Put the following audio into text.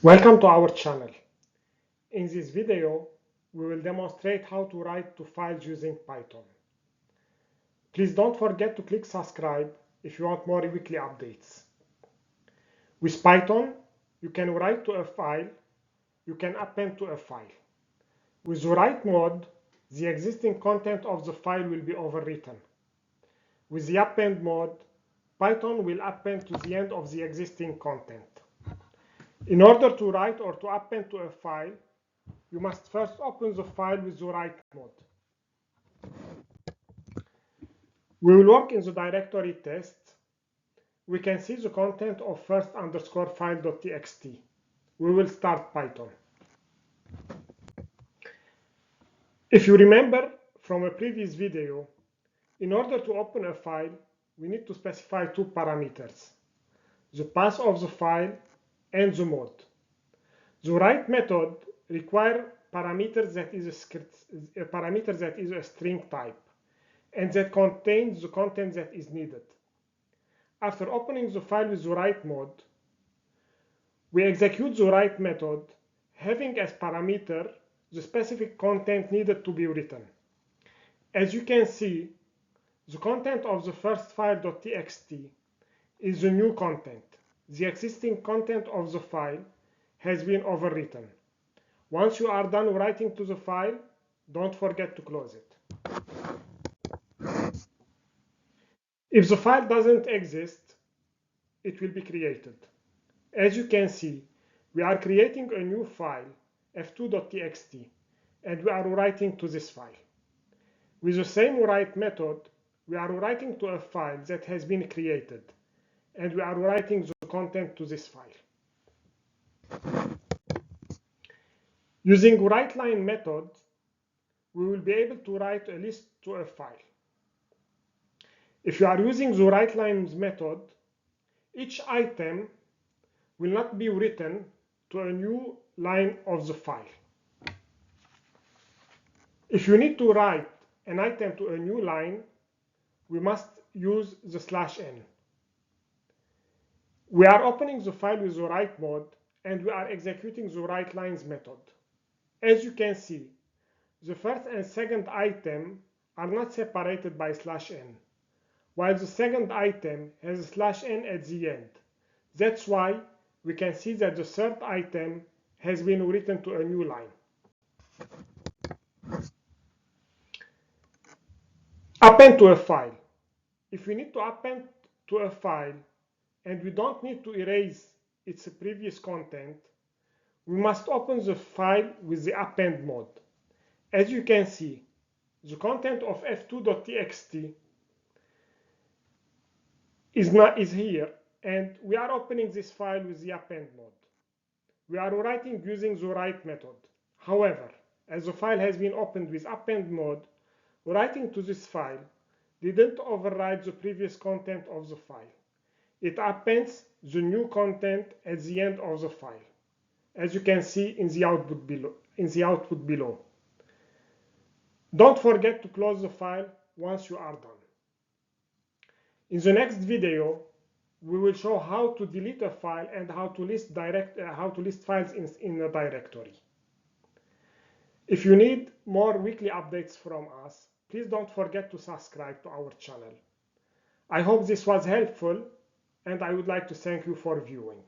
Welcome to our channel. In this video, we will demonstrate how to write to files using Python. Please don't forget to click subscribe if you want more weekly updates. With Python, you can write to a file, you can append to a file. With the write mode, the existing content of the file will be overwritten. With the append mode, Python will append to the end of the existing content. In order to write or to append to a file, you must first open the file with the write mode. We will work in the directory test. We can see the content of first_file.txt. We will start Python. If you remember from a previous video, in order to open a file, we need to specify two parameters: the path of the file and the mode. The write method requires parameters that is a string type and that contains the content that is needed. After opening the file with the write mode, we execute the write method having as parameter the specific content needed to be written. As you can see, the content of the first file.txt is the new content. The existing content of the file has been overwritten. Once you are done writing to the file, don't forget to close it. If the file doesn't exist, it will be created. As you can see, we are creating a new file, f2.txt, and we are writing to this file. With the same write method, we are writing to a file that has been created, and we are writing the content to this file. Using writeline method, we will be able to write a list to a file. If you are using the writelines method, each item will not be written to a new line of the file. If you need to write an item to a new line, we must use the /n. We are opening the file with the write mode and we are executing the writelines method. As you can see, the first and second item are not separated by /n, while the second item has a /n at the end. That's why we can see that the third item has been written to a new line. Append to a file. If we need to append to a file and we don't need to erase its previous content, we must open the file with the append mode. As you can see, the content of f2.txt is here, and we are opening this file with the append mode. We are writing using the write method. However, as the file has been opened with append mode, writing to this file didn't override the previous content of the file. It appends the new content at the end of the file, as you can see in the output below. Don't forget to close the file once you are done. In the next video, we will show how to delete a file and how to list files in a directory. If you need more weekly updates from us, please don't forget to subscribe to our channel. I hope this was helpful, and I would like to thank you for viewing.